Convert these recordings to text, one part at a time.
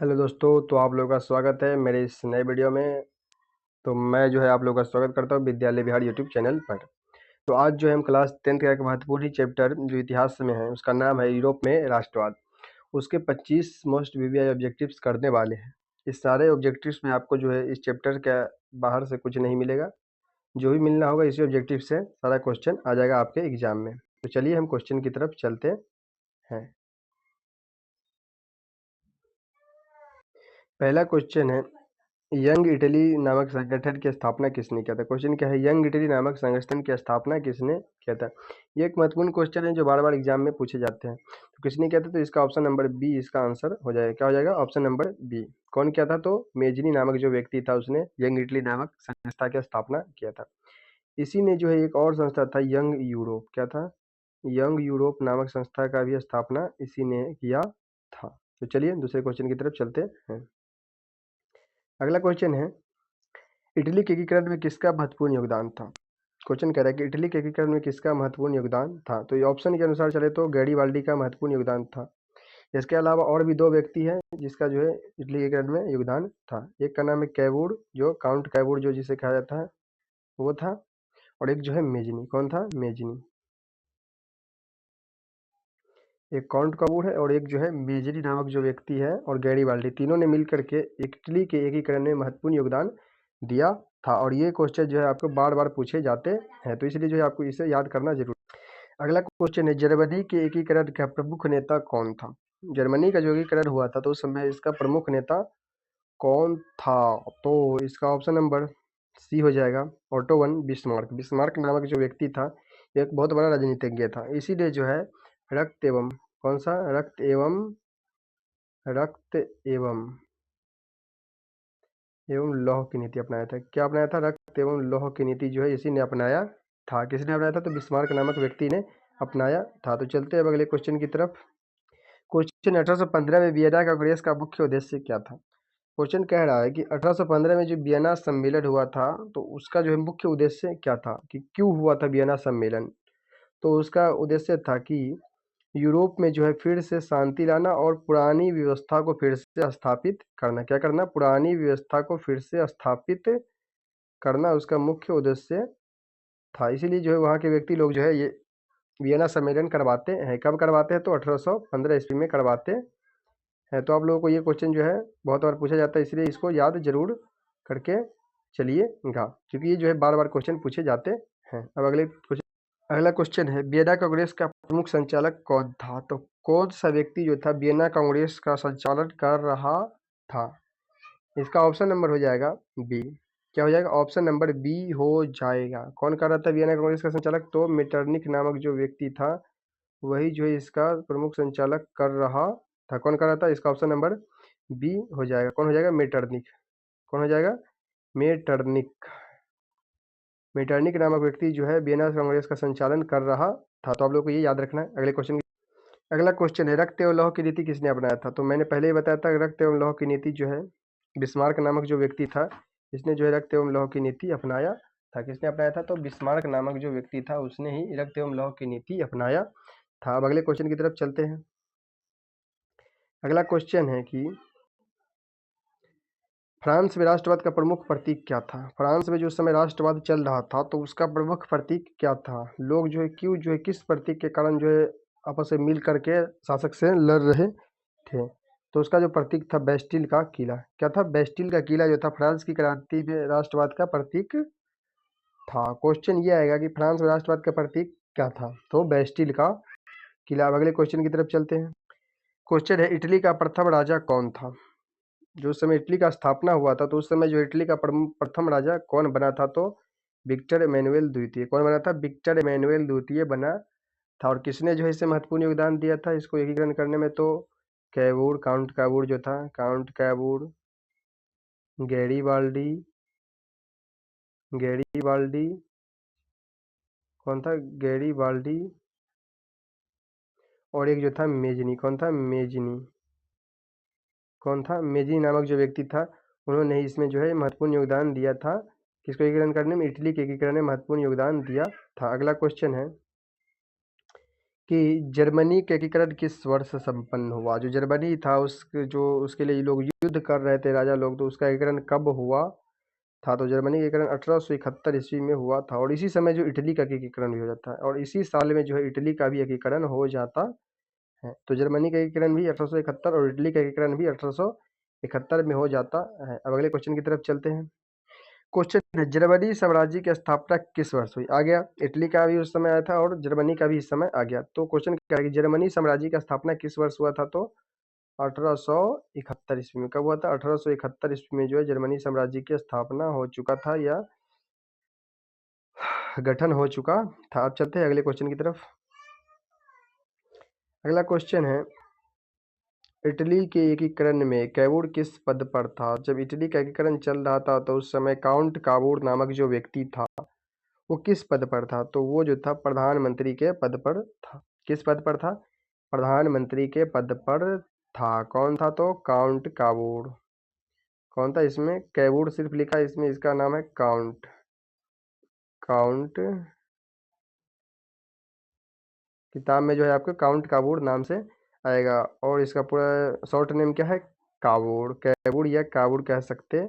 Hello दोस्तों, तो आप लोगों का स्वागत है मेरे इस नए वीडियो में। तो मैं जो है आप लोगों का स्वागत करता हूँ विद्यालय बिहार यूट्यूब चैनल पर। तो आज जो है हम क्लास 10th का एक महत्वपूर्ण ही चैप्टर जो इतिहास में है उसका नाम है यूरोप में राष्ट्रवाद। उसके 25 मोस्ट वीवीआई ऑब्जेक्टिव्स करने वाले हैं। इस सारे ऑब्जेक्टिव्स में आपको जो है इस चैप्टर के बाहर से कुछ नहीं मिलेगा। जो भी मिलना होगा इसी ऑब्जेक्टिव से सारा क्वेश्चन आ जाएगा आपके एग्जाम में। तो चलिए हम क्वेश्चन की तरफ चलते हैं। पहला क्वेश्चन है, यंग इटली नामक संगठन की स्थापना किसने किया था। क्वेश्चन क्या है, यंग इटली नामक संगठन की स्थापना किसने किया था। ये एक महत्वपूर्ण क्वेश्चन है जो बार बार एग्जाम में पूछे जाते हैं। तो किसने किया था, तो इसका ऑप्शन नंबर बी इसका आंसर हो जाएगा। क्या हो जाएगा, ऑप्शन नंबर बी। कौन किया था, तो मेजनी नामक जो व्यक्ति था उसने यंग इटली नामक संस्था की स्थापना किया था। इसी ने जो है एक और संस्था था यंग यूरोप, क्या था, यंग यूरोप नामक संस्था का भी स्थापना इसी ने किया था। तो चलिए दूसरे क्वेश्चन की तरफ चलते हैं। अगला क्वेश्चन है, इटली के एकीकरण में किसका महत्वपूर्ण योगदान था। क्वेश्चन कह रहा है कि इटली के एकीकरण में किसका महत्वपूर्ण योगदान था। तो ये ऑप्शन के अनुसार चले तो गैरीबाल्डी का महत्वपूर्ण योगदान था। इसके अलावा और भी दो व्यक्ति हैं जिसका जो है इटली के एकीकरण में योगदान था। एक का नाम है कैवूर, जो काउंट कैवूर जो जिसे कहा जाता है वो था। और एक जो है मेजनी, कौन था, मेजनी। एक काउंट कैवूर है और एक जो है मेजनी नामक जो व्यक्ति है और गैरीबाल्डी, तीनों ने मिलकर के इटली के एकीकरण में महत्वपूर्ण योगदान दिया था। और ये क्वेश्चन जो है आपको बार बार पूछे जाते हैं, तो इसलिए जो है आपको इसे याद करना जरूरी। अगला क्वेश्चन है, जर्मनी के एकीकरण का प्रमुख नेता कौन था। जर्मनी का जो एकीकरण हुआ था तो उस समय इसका प्रमुख नेता कौन था। तो इसका ऑप्शन नंबर सी हो जाएगा, ऑटो वन बिस्मार्क। बिस्मार्क नामक जो व्यक्ति था एक बहुत बड़ा राजनीतिज्ञ था। इसीलिए जो है रक्त एवं कौन सा, रक्त एवं लौह की नीति अपनाया था। क्या अपनाया था, रक्त एवं लौह की नीति जो है इसी ने अपनाया था। किसने अपनाया था, तो बिस्मार्क नामक व्यक्ति ने अपनाया था। तो चलते हैं अब अगले क्वेश्चन की तरफ। क्वेश्चन 1815 में वियना कांग्रेस का मुख्य उद्देश्य क्या था। क्वेश्चन कह रहा है कि 1815 में जो वियना सम्मेलन हुआ था तो उसका जो है मुख्य उद्देश्य क्या था, कि क्यों हुआ था वियना सम्मेलन। तो उसका उद्देश्य था कि यूरोप में जो है फिर से शांति लाना और पुरानी व्यवस्था को फिर से स्थापित करना। क्या करना, पुरानी व्यवस्था को फिर से स्थापित करना उसका मुख्य उद्देश्य था। इसीलिए जो है वहाँ के व्यक्ति लोग जो है ये वियना सम्मेलन करवाते हैं। कब करवाते हैं, तो 1815 ईस्वी में करवाते हैं। तो आप लोगों को ये क्वेश्चन जो है बहुत बार पूछा जाता है, इसलिए इसको याद जरूर करके चलिएगा, क्योंकि ये जो है बार बार क्वेश्चन पूछे जाते हैं। अब अगला क्वेश्चन है, वियना कांग्रेस का प्रमुख संचालक कौन था। तो कौन सा व्यक्ति जो था वियना कांग्रेस का संचालन कर रहा था। इसका ऑप्शन नंबर हो जाएगा बी। क्या हो जाएगा, ऑप्शन नंबर बी हो जाएगा। कौन कर रहा था वियना कांग्रेस का संचालक, तो मेटरनिक नामक जो व्यक्ति था वही जो है इसका प्रमुख संचालक कर रहा था। कौन कर रहा था, इसका ऑप्शन नंबर बी हो जाएगा। कौन हो जाएगा, मेटरनिक। कौन हो जाएगा, मेटरनिक। मेटरनिक नामक व्यक्ति जो है वियना कांग्रेस का संचालन कर रहा था। तो आप लोग को ये याद रखना है। अगला क्वेश्चन है, रक्त एवं लौह की नीति किसने अपनाया था। तो मैंने पहले ही बताया था रक्त एवं लौह की नीति जो है बिस्मार्क नामक जो व्यक्ति था इसने जो है रक्त एवं लौह की नीति अपनाया था। किसने अपनाया था, तो बिस्मार्क नामक जो व्यक्ति था उसने ही रक्त एवं लौह की नीति अपनाया था। अब अगले क्वेश्चन की तरफ चलते हैं। अगला क्वेश्चन है कि फ्रांस में राष्ट्रवाद का प्रमुख प्रतीक क्या था। फ्रांस में जो समय राष्ट्रवाद चल रहा था तो उसका प्रमुख प्रतीक क्या था। लोग जो है क्यों जो है किस प्रतीक के कारण जो है आपस में मिल करके शासक से लड़ रहे थे। तो उसका जो प्रतीक था बेस्टिल का किला। क्या था, बेस्टिल का किला जो था फ्रांस की क्रांति में राष्ट्रवाद का प्रतीक था। क्वेश्चन ये आएगा कि फ्रांस में राष्ट्रवाद का प्रतीक क्या था, तो बेस्टिल का किला। अब अगले क्वेश्चन की तरफ चलते हैं। क्वेश्चन है, इटली का प्रथम राजा कौन था। जो उस समय इटली का स्थापना हुआ था तो उस समय जो इटली का प्रथम राजा कौन बना था, तो विक्टर एमेनुएल द्वितीय। कौन बना था, विक्टर एमेनुएल द्वितीय बना था। और किसने जो है इसे महत्वपूर्ण योगदान दिया था इसको एकीकरण करने में, तो कैवूर, काउंट कैवूर जो था, काउंट कैवूर, गैरीबाल्डी, गैरीबाल्डी, कौन था, गैरीबाल्डी, और एक जो था मेजनी। कौन था, मेजनी। कौन था, मेजनी नामक जो व्यक्ति था उन्होंने इसमें जो है महत्वपूर्ण योगदान दिया था। किसको एकीकरण करने में, इटली के एकीकरण में महत्वपूर्ण योगदान दिया था। अगला क्वेश्चन है कि जर्मनी का एकीकरण किस वर्ष संपन्न हुआ। जो जर्मनी था उसके लिए लोग युद्ध कर रहे थे राजा लोग, तो उसका एकीकरण कब हुआ था। तो जर्मनी का एकीकरण 1871 ईस्वी में हुआ था। और इसी समय जो इटली का एकीकरण भी हो जाता है, और इसी साल में जो है इटली का भी एकीकरण हो जाता है। तो जर्मनी का एकीकरण भी 1871 और इटली का एकीकरण भी 1871 में हो जाता है। अब अगले क्वेश्चन की तरफ चलते हैं। क्वेश्चन है, जर्मनी साम्राज्य की स्थापना किस वर्ष हुई। आ गया, इटली का भी उस समय आया था और जर्मनी का भी इस समय आ गया। तो क्वेश्चन क्या है कि जर्मनी साम्राज्य की स्थापना किस वर्ष हुआ था। तो 1871 ईस्वी में। कब हुआ था। 1871 ईस्वी में जो है जर्मनी साम्राज्य की स्थापना हो चुका था या गठन हो चुका था। अब चलते हैं अगले क्वेश्चन की तरफ। अगला क्वेश्चन है, इटली के एकीकरण में कैवूर किस पद पर था। जब इटली का एकीकरण चल रहा था तो उस समय काउंट कावूर नामक जो व्यक्ति था वो किस पद पर था। तो वो जो था प्रधानमंत्री के पद पर था। किस पद पर था। प्रधानमंत्री के पद पर था। कौन था। तो काउंट कावूर। कौन था। इसमें कैवूर सिर्फ लिखा है, इसमें इसका नाम है काउंट। काउंट किताब में जो है आपको काउंट कावूर नाम से आएगा, और इसका पूरा शॉर्ट नेम क्या है। कावूर, कैवूर या कावूर कह सकते।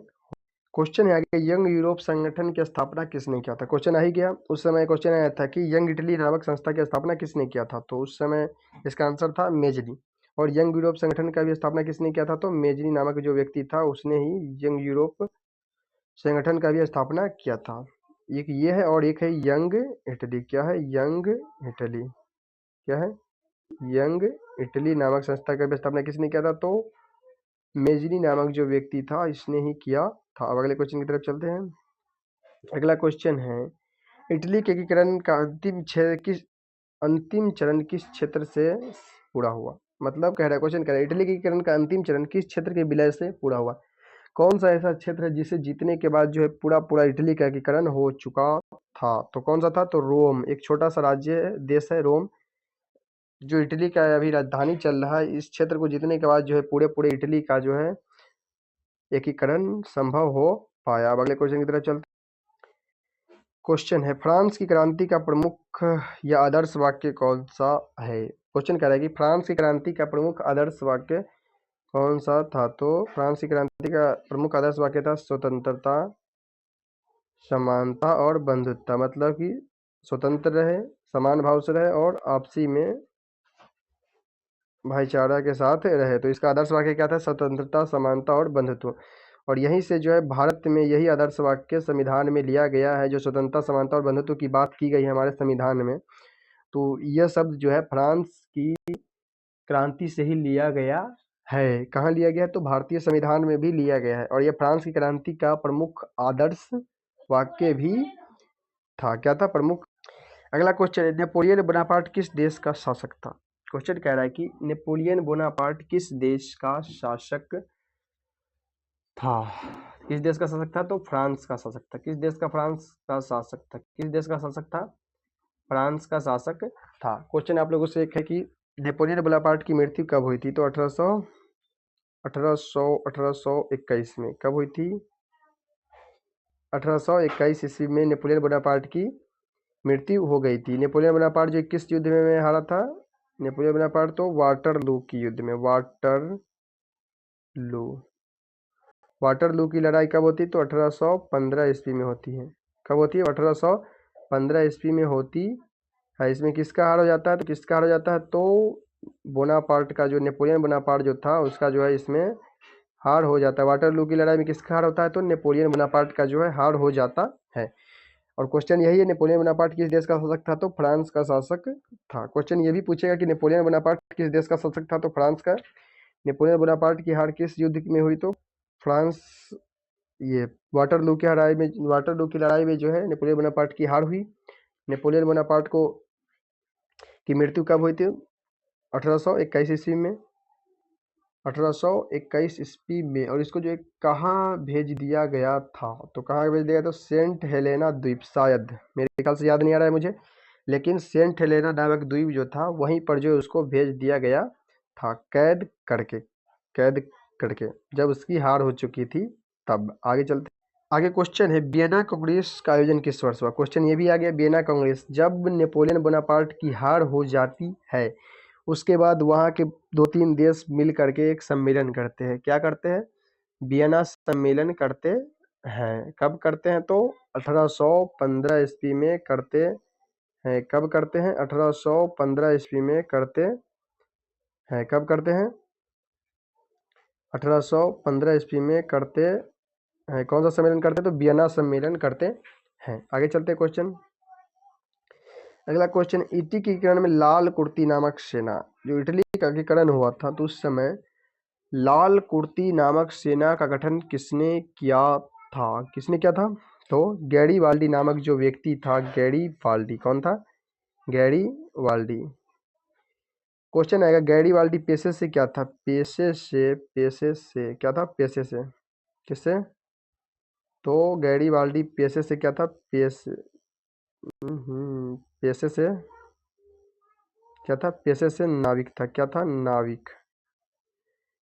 क्वेश्चन है आगे, यंग यूरोप संगठन की स्थापना किसने किया था। क्वेश्चन आ ही गया। उस समय क्वेश्चन आया था कि यंग इटली नामक संस्था की स्थापना किसने किया था। तो उस समय इसका आंसर था मेजनी। और यंग यूरोप संगठन का भी स्थापना किसने किया था। तो मेजनी नामक जो व्यक्ति था उसने ही यंग यूरोप संगठन का भी स्थापना किया था। एक ये है और एक है यंग इटली। क्या है। Young Italy. क्या है। यंग इटली नामक संस्था का भी स्थापना किसने किया था। तो मेजनी नामक जो व्यक्ति था इसने ही किया था। अब अगले क्वेश्चन की तरफ चलते हैं। अगला क्वेश्चन है, इटली के एकीकरण का अंतिम चरण किस क्षेत्र से पूरा हुआ। मतलब कह रहा है, क्वेश्चन कह रहा है इटली के एकीकरण का अंतिम चरण किस क्षेत्र के विलय से पूरा हुआ। कौन सा ऐसा क्षेत्र है जिसे जीतने के बाद जो है पूरा पूरा इटली का एकीकरण हो चुका था। तो कौन सा था। तो रोम। एक छोटा सा राज्य है, देश है रोम, जो इटली का अभी राजधानी चल रहा है। इस क्षेत्र को जीतने के बाद जो है पूरे पूरे इटली का जो है एकीकरण संभव हो पाया। अब अगले क्वेश्चन की तरफ चलते। क्वेश्चन है, फ्रांस की क्रांति का प्रमुख या आदर्श वाक्य कौन सा है। क्वेश्चन कह रहा है कि फ्रांस की क्रांति का प्रमुख आदर्श वाक्य कौन सा था। तो फ्रांस की क्रांति का प्रमुख आदर्श वाक्य था स्वतंत्रता, समानता और बंधुत्व। मतलब कि स्वतंत्र रहे, समान भाव से रहे और आपसी में भाईचारा के साथ रहे। तो इसका आदर्श वाक्य क्या था। स्वतंत्रता, समानता और बंधुत्व। और यहीं से जो है भारत में यही आदर्श वाक्य संविधान में लिया गया है। जो स्वतंत्रता, समानता और बंधुत्व की बात की गई है हमारे संविधान में, तो यह शब्द जो है फ्रांस की क्रांति से ही लिया गया है। कहाँ लिया गया है। तो भारतीय संविधान में भी लिया गया है। और यह फ्रांस की क्रांति का प्रमुख आदर्श वाक्य भी था। क्या था। प्रमुख। अगला क्वेश्चन है, नेपोलियन बोनापार्ट किस देश का शासक था। क्वेश्चन कह रहा है कि नेपोलियन बोनापार्ट किस देश का शासक था। किस देश का शासक था। तो फ्रांस का शासक था। किस देश का। फ्रांस का शासक था। किस देश का शासक था। फ्रांस का शासक था। क्वेश्चन आप लोगों से एक है कि नेपोलियन बोनापार्ट की मृत्यु कब हुई थी। तो 1821 में। कब हुई थी। 1821 ईस्वी में नेपोलियन बोनापार्ट की मृत्यु हो गई थी। नेपोलियन बोनापार्ट जो किस युद्ध में हारा था। नेपोलियन बोनापार्ट तो वाटरलू की युद्ध में। वाटरलू की लड़ाई कब होती। तो 1815 ईस्वी में होती है। कब होती है। 1815 ईस्वी में होती है। इसमें किसका हार हो जाता है। तो किसका हार हो जाता है। तो बोनापार्ट का, जो नेपोलियन बोनापार्ट जो था उसका जो है इसमें हार हो जाता है। वाटरलू की लड़ाई में किसका हार होता है। तो नेपोलियन बोनापार्ट का जो है हार हो जाता है। और क्वेश्चन यही है, नेपोलियन बोनापार्ट किस देश का शासक था। तो फ्रांस का शासक था। क्वेश्चन ये भी पूछेगा कि नेपोलियन बोनापार्ट किस देश का शासक था। तो फ्रांस का। नेपोलियन बोनापार्ट की हार किस युद्ध में हुई। तो फ्रांस, ये वाटरलू की लड़ाई में जो है नेपोलियन बोनापार्ट की हार हुई। नेपोलियन बोनापार्ट को की मृत्यु कब हुई थी। 1821 ईस्वी में। 1821 ईस्वी में। और इसको जो है कहाँ भेज दिया गया था। तो कहाँ भेज दिया गया। तो सेंट हेलेना द्वीप, शायद मेरे ख्याल से याद नहीं आ रहा है मुझे, लेकिन सेंट हेलेना नामक द्वीप जो था वहीं पर जो है उसको भेज दिया गया था, कैद करके जब उसकी हार हो चुकी थी। तब आगे चलते। आगे क्वेश्चन है, वियना कांग्रेस का आयोजन किस वर्ष हुआ? क्वेश्चन ये भी आ गया, वियना कांग्रेस, जब नेपोलियन बोनापार्ट की हार हो जाती है उसके बाद वहाँ के 2-3 देश मिल करके एक सम्मेलन करते हैं। क्या करते हैं? वियना सम्मेलन करते हैं। कब करते हैं? तो 1815 ईस्वी में करते हैं। कब करते हैं? 1815 ईस्वी में करते हैं। कब करते हैं? 1815 ईस्वी में करते हैं। कौन सा सम्मेलन करते हैं? तो वियना सम्मेलन करते हैं। आगे चलते हैं क्वेश्चन। अगला क्वेश्चन, इटली के एकीकरण में लाल कुर्ती नामक सेना, जो इटली का एकीकरण हुआ था तो उस समय लाल कुर्ती नामक सेना का गठन किसने किया था? किसने किया था? तो गैरीबाल्डी नामक जो व्यक्ति था, गैरीबाल्डी, कौन था? गैरीबाल्डी। क्वेश्चन आएगा, गैरीबाल्डी पेशे से क्या था? पेशे से क्या था? पेशे से किससे? तो गैरीबाल्डी पेशे से क्या था? पेशे से क्या था? पेशे से नाविक था। क्या था? नाविक।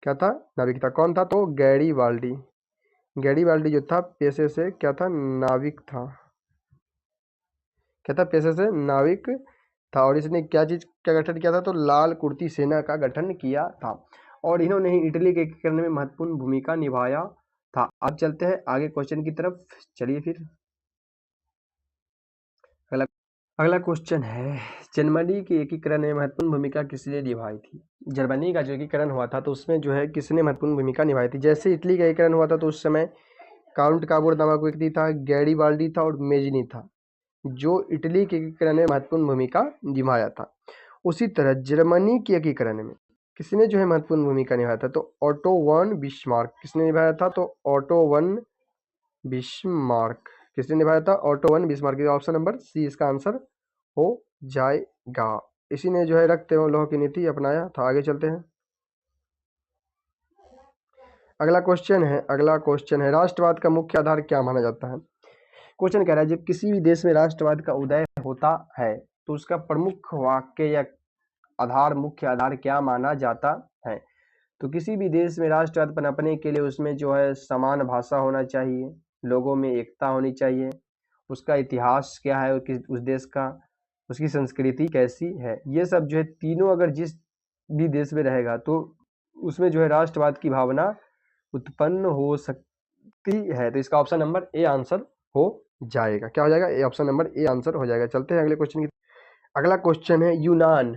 क्या था? नाविक था। कौन था? तो गैरीबाल्डी। गैरीबाल्डी जो था पेशे से क्या था? नाविक था। क्या था? पेशे से नाविक था। और इसने क्या चीज का गठन किया था? तो लाल कुर्ती सेना का गठन किया था। और इन्होंने ही इटली के एकीकरण में महत्वपूर्ण भूमिका निभाया था। अब चलते हैं आगे क्वेश्चन की तरफ। चलिए फिर अगला अगला क्वेश्चन है, जर्मनी के एकीकरण में महत्वपूर्ण भूमिका किसने निभाई थी? जर्मनी का जो एकीकरण हुआ था तो उसमें जो है किसने महत्वपूर्ण भूमिका निभाई थी? जैसे इटली का एकीकरण हुआ था तो उस समय काउंट काबोर नामक व्यक्ति था, गैरीबाल्डी था और मेजनी था, जो इटली के एकीकरण में महत्वपूर्ण भूमिका निभाया था। उसी तरह जर्मनी के एकीकरण में किसने जो है महत्वपूर्ण भूमिका निभाया था? तो ऑटो वन बिस्मार्क। किसने निभाया था? तो ऑटो वन बिस्मार्क। किसने निभाया था? Otto von Bismarck. Option number C इसका आंसर हो जाएगा। इसी ने जो है रक्त एवं लौह की नीति अपनाया था। आगे चलते हैं। अगला क्वेश्चन है, राष्ट्रवाद का मुख्य आधार क्या माना जाता है? क्वेश्चन कह रहा है, जब किसी भी देश में राष्ट्रवाद का उदय होता है तो उसका प्रमुख वाक्य या आधार, मुख्य आधार क्या माना जाता है? तो किसी भी देश में राष्ट्रवाद पनपने के लिए उसमें जो है समान भाषा होना चाहिए, लोगों में एकता होनी चाहिए, उसका इतिहास क्या है उस देश का, उसकी संस्कृति कैसी है, ये सब जो है तीनों अगर जिस भी देश में रहेगा तो उसमें जो है राष्ट्रवाद की भावना उत्पन्न हो सकती है। तो इसका ऑप्शन नंबर ए आंसर हो जाएगा। क्या हो जाएगा? ए, ऑप्शन नंबर ए आंसर हो जाएगा। चलते हैं अगले क्वेश्चन की। अगला क्वेश्चन है, यूनान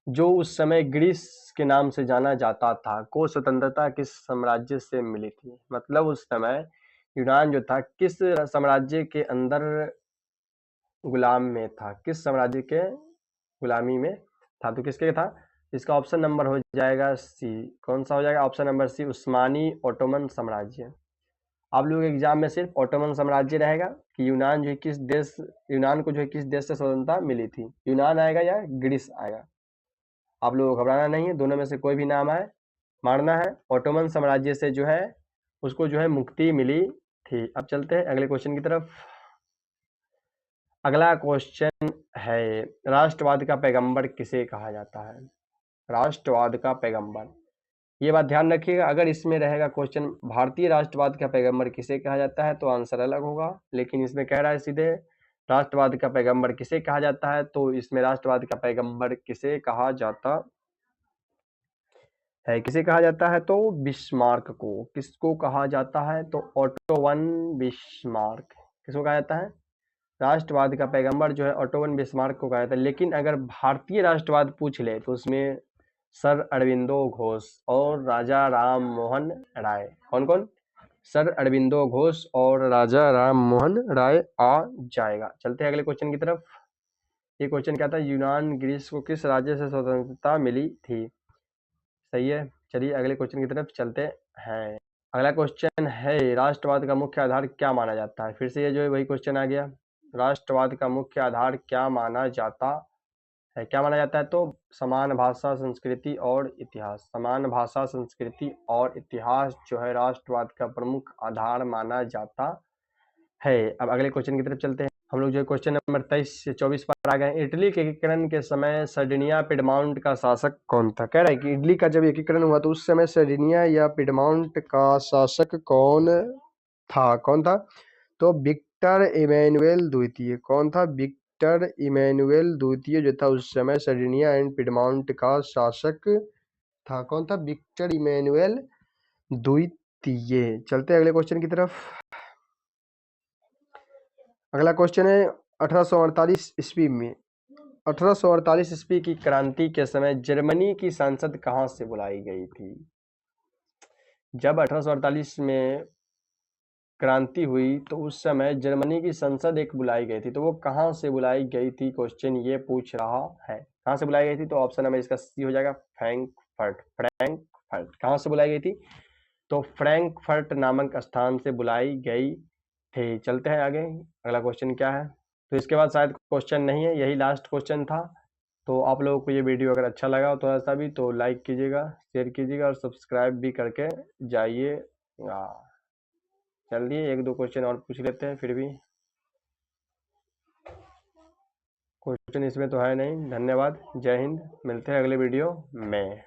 जो उस समय ग्रीस के नाम से जाना जाता था को स्वतंत्रता किस साम्राज्य से मिली थी? मतलब उस समय यूनान जो था किस साम्राज्य के अंदर गुलाम में था? किस साम्राज्य के गुलामी में था? तो किसके था? इसका ऑप्शन नंबर हो जाएगा सी। कौन सा हो जाएगा? ऑप्शन नंबर सी, उस्मानी ओटोमन साम्राज्य। आप लोग एग्जाम में सिर्फ ओटोमन साम्राज्य रहेगा कि यूनान जो है किस देश, यूनान को जो है किस देश से स्वतंत्रता मिली थी, यूनान आएगा या ग्रीस आएगा। आप लोगों को घबराना नहीं है, दोनों में से कोई भी नाम आए मारना है। ओटोमन साम्राज्य से जो है उसको जो है मुक्ति मिली थी। अब चलते हैं अगले क्वेश्चन की तरफ। अगला क्वेश्चन है, राष्ट्रवाद का पैगंबर किसे कहा जाता है? राष्ट्रवाद का पैगंबर, ये बात ध्यान रखिएगा, अगर इसमें रहेगा क्वेश्चन भारतीय राष्ट्रवाद का पैगंबर किसे कहा जाता है तो आंसर अलग होगा, लेकिन इसमें कह रहा है सीधे राष्ट्रवाद का पैगंबर किसे कहा जाता है, तो इसमें राष्ट्रवाद का पैगंबर किसे कहा जाता है? किसे कहा जाता है? तो बिस्मार्क को। किसको कहा जाता है? तो ऑटो वन बिस्मार्क। किसको कहा जाता है? राष्ट्रवाद का पैगंबर जो है ऑटो वन बिस्मार्क को कहा जाता है। लेकिन अगर भारतीय राष्ट्रवाद पूछ ले तो उसमें सर अरविंदो घोष और राजा राम मोहन राय। कौन कौन? सर अरविंदो घोष और राजा राम मोहन राय आ जाएगा। चलते हैं अगले क्वेश्चन की तरफ। ये क्वेश्चन क्या था? यूनान ग्रीस को किस राज्य से स्वतंत्रता मिली थी? सही है। चलिए अगले क्वेश्चन की तरफ चलते हैं। अगला क्वेश्चन है, राष्ट्रवाद का मुख्य आधार क्या माना जाता है? फिर से ये जो है वही क्वेश्चन आ गया, राष्ट्रवाद का मुख्य आधार क्या माना जाता है? क्या माना जाता है? तो समान भाषा, संस्कृति और इतिहास। समान भाषा, संस्कृति और इतिहास जो है राष्ट्रवाद का प्रमुख आधार माना जाता है। अब अगले क्वेश्चन की तरफ चलते हैं। हम लोग जो क्वेश्चन नंबर 23 से 24 पर आ गए। इटली के एकीकरण के समय सर्डिनिया पिडमाउंट का शासक कौन था? कह रहा है कि इटली का जब एकीकरण हुआ तो उस समय सर्डिनिया या पिडमाउंट का शासक कौन था। कौन था? तो विक्टर इमैनुएल द्वितीय। कौन था? विक्टर इमैनुएल द्वितीय जो था उस समय सर्डिनिया एंड पिडमॉन्ट का शासक था। कौन था? विक्टर इमैनुएल द्वितीय। चलते हैं अगले क्वेश्चन की तरफ। अगला क्वेश्चन है 1848 ईस्वी में 1848 ईस्वी की क्रांति के समय जर्मनी की संसद कहाँ से बुलाई गई थी? जब 1848 में क्रांति हुई तो उस समय जर्मनी की संसद एक बुलाई गई थी, तो वो कहाँ से बुलाई गई थी, क्वेश्चन ये पूछ रहा है। कहाँ से बुलाई गई थी? तो ऑप्शन नंबर इसका सी हो जाएगा, फ्रैंकफर्ट। फ्रैंकफर्ट कहाँ से बुलाई गई थी? तो फ्रैंकफर्ट नामक स्थान से बुलाई गई थी। चलते हैं आगे, अगला क्वेश्चन क्या है। तो इसके बाद शायद क्वेश्चन नहीं है, यही लास्ट क्वेश्चन था। तो आप लोगों को ये वीडियो अगर अच्छा लगा हो थोड़ा सा भी तो लाइक कीजिएगा, शेयर कीजिएगा और सब्सक्राइब भी करके जाइएगा। चलिए एक दो क्वेश्चन और पूछ लेते हैं, फिर भी क्वेश्चन इसमें तो है नहीं। धन्यवाद, जय हिंद, मिलते हैं अगले वीडियो में।